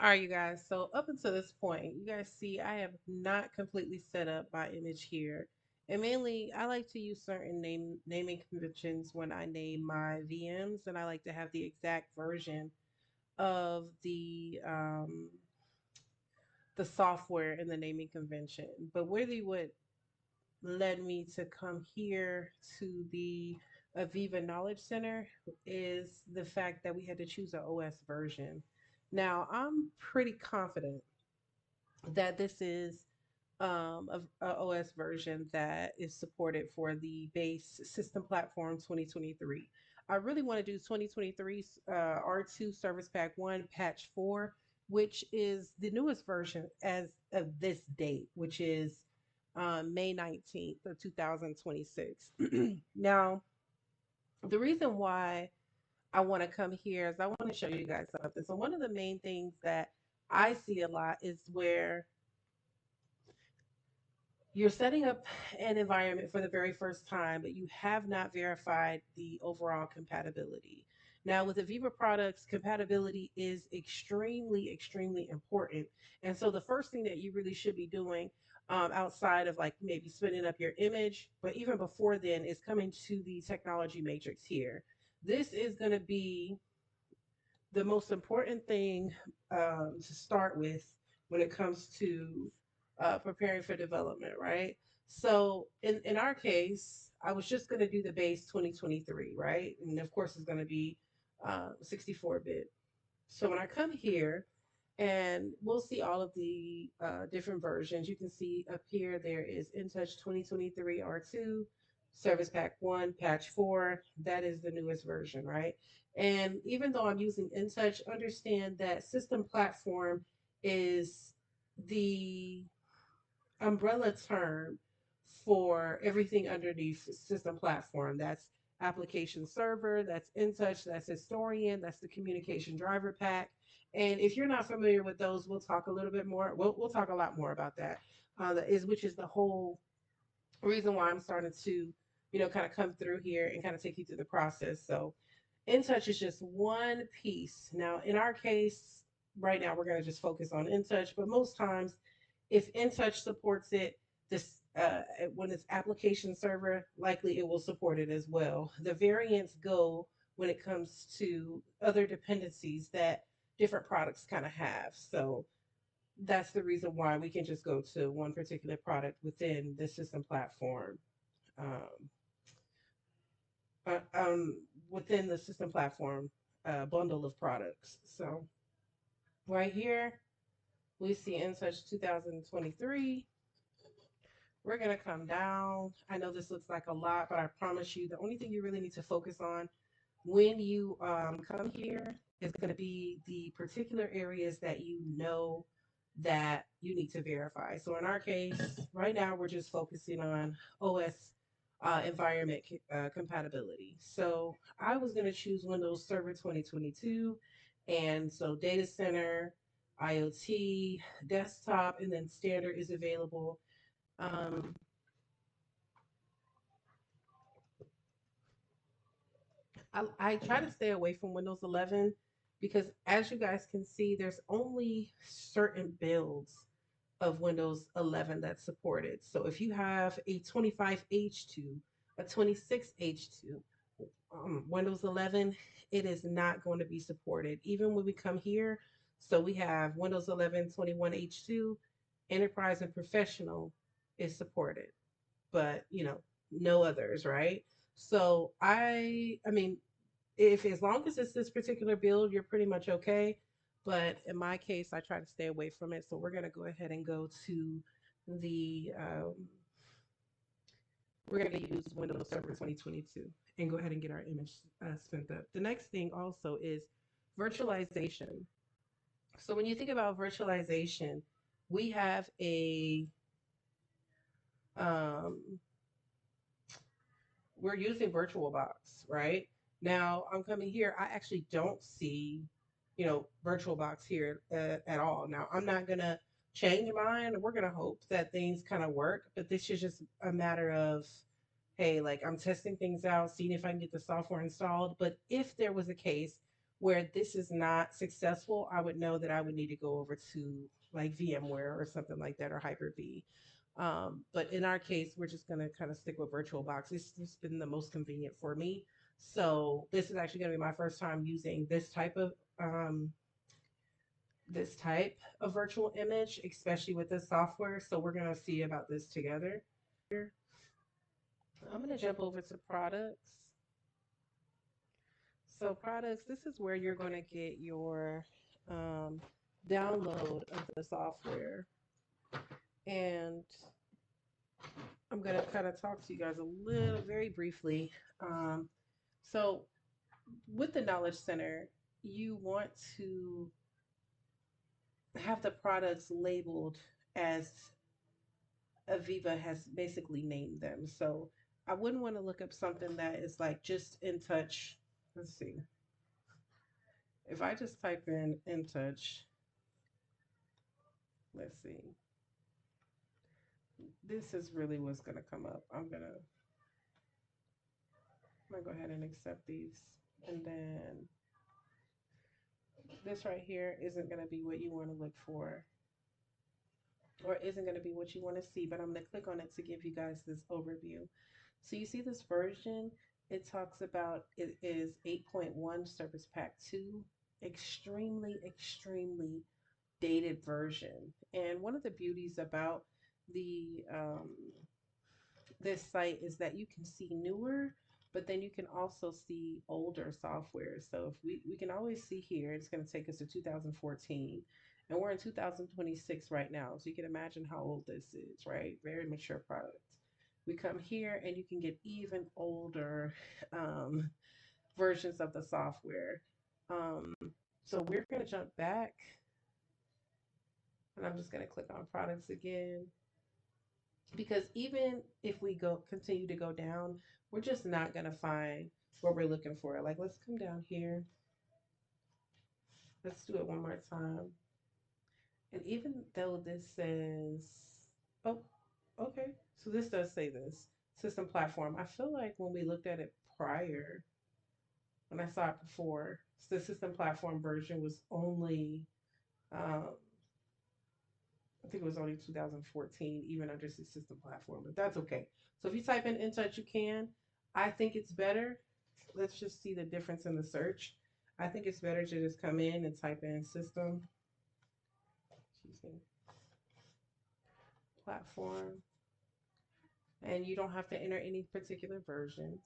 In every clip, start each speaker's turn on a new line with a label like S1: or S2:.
S1: All right, you guys. So up until this point, you guys see I have not completely set up my image here. And mainly, I like to use certain naming conventions when I name my VMs, and I like to have the exact version of the software in the naming convention. But really, what led me to come here to the Aviva Knowledge Center is the fact that we had to choose a OS version. Now, I'm pretty confident that this is a OS version that is supported for the base system platform 2023. I really want to do 2023 R2 Service Pack 1 Patch 4, which is the newest version as of this date, which is May 19th of 2026. Now, the reason why I want to come here is I want to show you guys something. So one of the main things that I see a lot is where you're setting up an environment for the very first time, but you have not verified the overall compatibility. Now, with Aviva products, compatibility is extremely, extremely important. And so, the first thing that you really should be doing outside of like maybe spinning up your image, but even before then, is coming to the technology matrix here. This is going to be the most important thing to start with when it comes to preparing for development, right? So in our case, I was just going to do the base 2023, right? And of course, it's going to be 64-bit. So when I come here, and we'll see all of the different versions. You can see up here there is InTouch 2023 R2, Service Pack 1, Patch 4. That is the newest version, right? And even though I'm using InTouch, understand that system platform is the umbrella term for everything underneath system platform. That's application server, that's InTouch, that's historian, that's the communication driver pack. And if you're not familiar with those, we'll talk a little bit more. We'll talk a lot more about that. That is which is the whole reason why I'm starting to, kind of come through here and kind of take you through the process. So InTouch is just one piece. Now, in our case, right now we're going to just focus on InTouch, but most times, if InTouch supports it, this when it's application server, likely it will support it as well. The variants go when it comes to other dependencies that different products kind of have. So that's the reason why we can just go to one particular product within the system platform. Um, Within the system platform bundle of products. So right here, we see InTouch 2023. We're going to come down. I know this looks like a lot, but I promise you the only thing you really need to focus on when you come here is going to be the particular areas that you know that you need to verify. So in our case, right now we're just focusing on OS environment compatibility. So I was going to choose Windows Server 2022, and so data center, IoT, desktop, and then standard is available. Um, I try to stay away from Windows 11 because, as you guys can see, there's only certain builds of Windows 11 that's supported. So if you have a 25H2, a 26H2, Windows 11, it is not going to be supported. Even when we come here, so we have Windows 11 21H2, Enterprise and Professional is supported, but no others, right? So I mean, if as long as it's this particular build, you're pretty much okay. But in my case, I try to stay away from it. So we're gonna go ahead and go to the we're gonna use Windows Server 2022 and go ahead and get our image spent up. The next thing also is virtualization. So when you think about virtualization, we have a um, we're using VirtualBox, right? Now I'm coming here. I actually don't see, VirtualBox here at all. Now I'm not gonna change mine. We're gonna hope that things kind of work, but this is just a matter of, hey, like I'm testing things out, seeing if I can get the software installed. But if there was a case where this is not successful, I would know that I would need to go over to like VMware or something like that, or Hyper-V. But in our case, we're just going to kind of stick with VirtualBox. It's been the most convenient for me. So this is actually going to be my first time using this type of virtual image, especially with this software. So we're going to see about this together. I'm going to jump over to products. So products, this is where you're going to get your um, download of the software. And I'm going to kind of talk to you guys a little, very briefly. Um, so with the Knowledge Center, you want to have the products labeled as AVEVA has basically named them. So I wouldn't want to look up something that is like just in touch. Let's see. If I just type in touch, let's see. This is really what's going to come up. I'm gonna go ahead and accept these. And then this right here isn't going to be what you want to look for, or isn't going to be what you want to see, but I'm going to click on it to give you guys this overview. So you see this version, it talks about it is 8.1 Service Pack 2, extremely, extremely dated version. And one of the beauties about the this site is that you can see newer, but then you can also see older software. So if we can always see here, it's going to take us to 2014, and we're in 2026 right now. So you can imagine how old this is, right? Very mature product. We come here and you can get even older um, versions of the software. Um, so we're going to jump back, and I'm just going to click on products again, because even if we go continue to go down, we're just not going to find what we're looking for. Like, let's come down here. Let's do it one more time. And even though this says, oh, okay, so this does say this system platform. I feel like when we looked at it prior, when I saw it before, the system platform version was only, I think it was only 2014, even under the system platform, but that's okay. So if you type in InTouch, you can. I think it's better. Let's just see the difference in the search. I think it's better to just come in and type in system, excuse me, platform, and you don't have to enter any particular versions.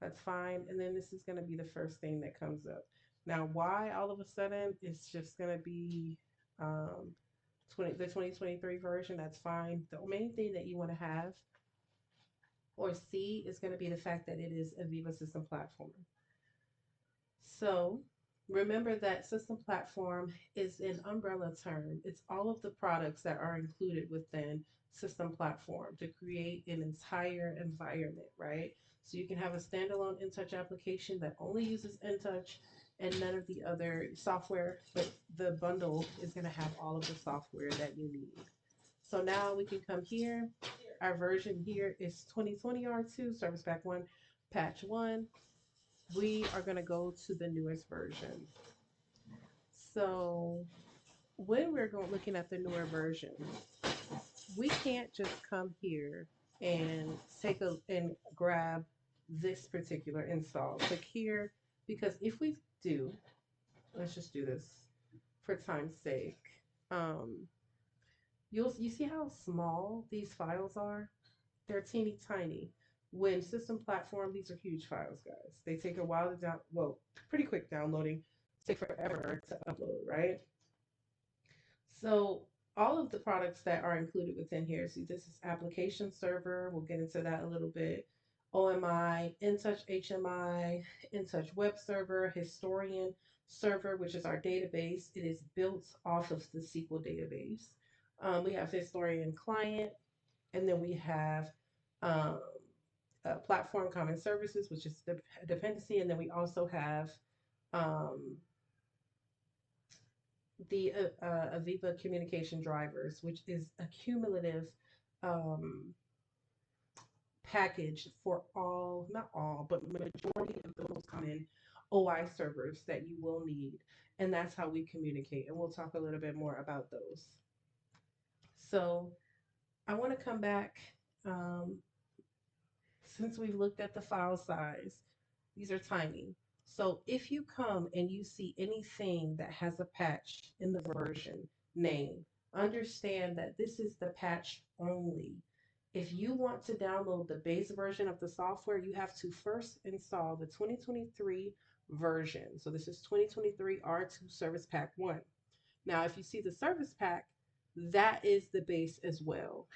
S1: That's fine. And then this is going to be the first thing that comes up. Now, why all of a sudden it's just going to be the 2023 version? That's fine. The main thing that you want to have or see is going to be the fact that it is a Viva system platform. So remember that system platform is an umbrella term. It's all of the products that are included within system platform to create an entire environment, right? So you can have a standalone InTouch application that only uses InTouch and none of the other software, but the bundle is going to have all of the software that you need. So now we can come here. Our version here is 2020 R2, Service Pack 1, Patch 1. We are going to go to the newest version. So when we're looking at the newer version, we can't just come here and and grab this particular install. Click here, because if we do, let's just do this for time's sake. You see how small these files are? They're teeny tiny. When system platform, these are huge files, guys. They take a while to well, pretty quick downloading, take forever to upload, right? So all of the products that are included within here, see, this is application server. We'll get into that a little bit. OMI, InTouch HMI, InTouch web server, historian server, which is our database. It is built off of the SQL database. We have historian client, and then we have um, platform common services, which is the dependency, and then we also have um, the AVEVA communication drivers, which is a cumulative um, package for all, not all, but majority of the most common OI servers that you will need. And that's how we communicate. And we'll talk a little bit more about those. So I want to come back. Um, since we've looked at the file size, these are tiny. So if you come and you see anything that has a patch in the version name, understand that this is the patch only. If you want to download the base version of the software, you have to first install the 2023 version. So this is 2023 R2 Service Pack 1. Now, if you see the service pack, that is the base as well.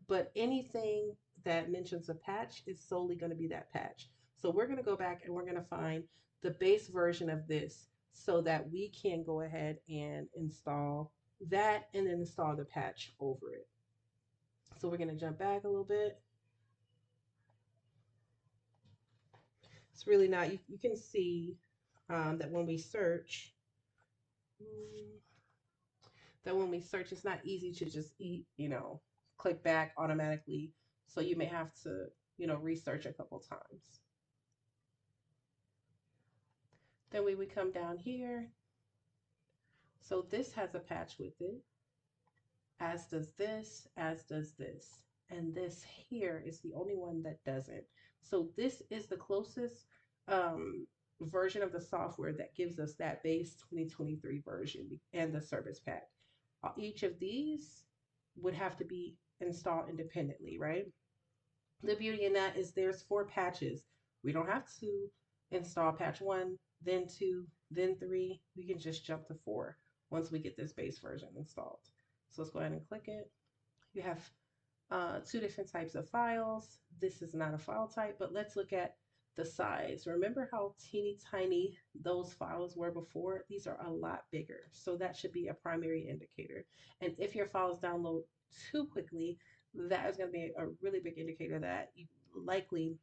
S1: But anything that mentions a patch is solely going to be that patch. So we're going to go back and we're going to find the base version of this so that we can go ahead and install that and then install the patch over it. So we're going to jump back a little bit. It's really not, you can see that when we search, it's not easy to just click back automatically. So you may have to, research a couple times. Then we would come down here. So this has a patch with it, as does this, as does this. And this here is the only one that doesn't. So this is the closest version of the software that gives us that base 2023 version and the service pack. Each of these would have to be installed independently, right? The beauty in that is there's 4 patches. We don't have to install patch 1, then 2, then 3. We can just jump to 4 once we get this base version installed. So let's go ahead and click it. You have 2 different types of files. This is not a file type, but let's look at the size. Remember how teeny tiny those files were before? These are a lot bigger. So that should be a primary indicator. And if your files download too quickly, that is going to be a really big indicator that you likely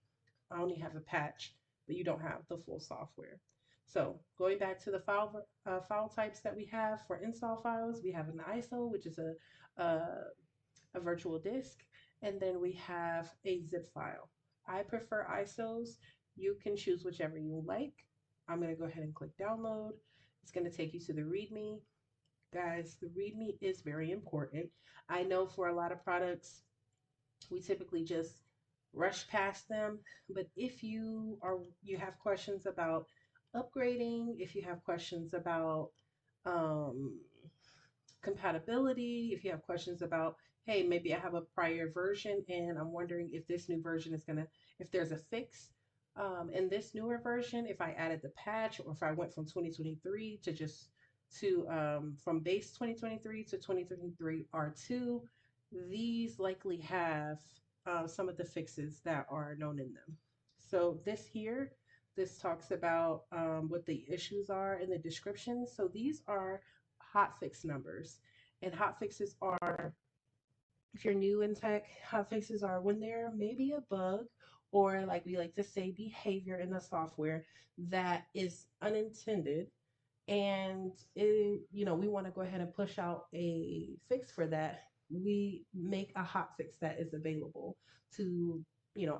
S1: only have a patch, but you don't have the full software. So going back to the file types that we have for install files, we have an ISO, which is a virtual disk, and then we have a zip file. I prefer ISOs. You can choose whichever you like. I'm going to go ahead and click download. It's going to take you to the README. Guys, the README is very important. I know for a lot of products, we typically just rush past them, but if you have questions about upgrading, if you have questions about um, compatibility, if you have questions about, hey, maybe I have a prior version and I'm wondering if this new version is if there's a fix in this newer version, if I added the patch or if I went from 2023 from base 2023 to 2023 R2, these likely have some of the fixes that are known in them. So this talks about what the issues are in the description. So these are hotfix numbers. And hotfixes are, if you're new in tech, hotfixes are when there may be a bug or, like we like to say, behavior in the software that is unintended. And we want to go ahead and push out a fix for that. We make a hot fix that is available to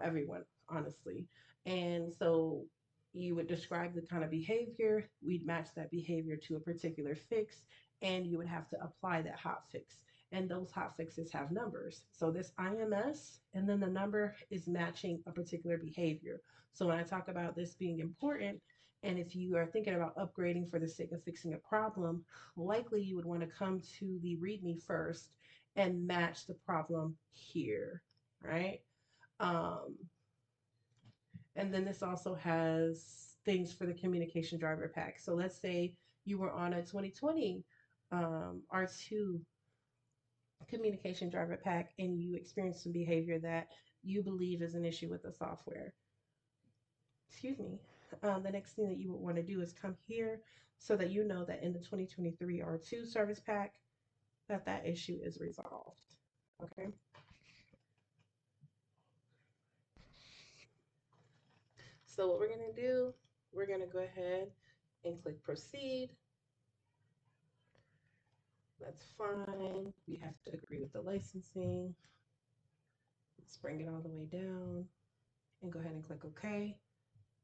S1: everyone, honestly. And so you would describe the kind of behavior, we'd match that behavior to a particular fix, and you would have to apply that hot fix. And those hot fixes have numbers. So this IMS, and then the number is matching a particular behavior. So when I talk about this being important, and if you are thinking about upgrading for the sake of fixing a problem, likely you would want to come to the README first and match the problem here, right? And then this also has things for the communication driver pack. So let's say you were on a 2020 R2 communication driver pack and you experienced some behavior that you believe is an issue with the software. Excuse me. The next thing that you would want to do is come here so that you know that in the 2023 R2 service pack that issue is resolved. Okay. So what we're going to do, we're going to go ahead and click proceed. That's fine. We have to agree with the licensing. Let's bring it all the way down and go ahead and click OK.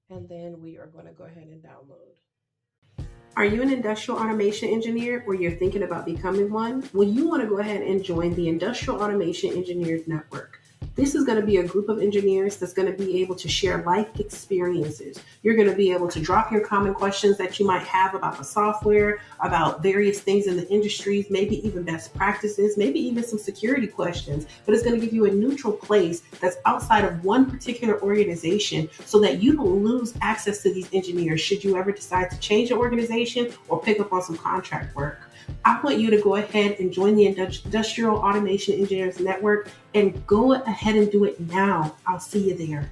S1: And then we are going to go ahead and download.
S2: Are you an industrial automation engineer or you're thinking about becoming one? Well, you want to go ahead and join the Industrial Automation Engineers Network. This is going to be a group of engineers that's going to be able to share life experiences. You're going to be able to drop your common questions that you might have about the software, about various things in the industries, maybe even best practices, maybe even some security questions. But it's going to give you a neutral place that's outside of one particular organization so that you don't lose access to these engineers should you ever decide to change your organization or pick up on some contract work. I want you to go ahead and join the Industrial Automation Engineers Network and go ahead and do it now. I'll see you there.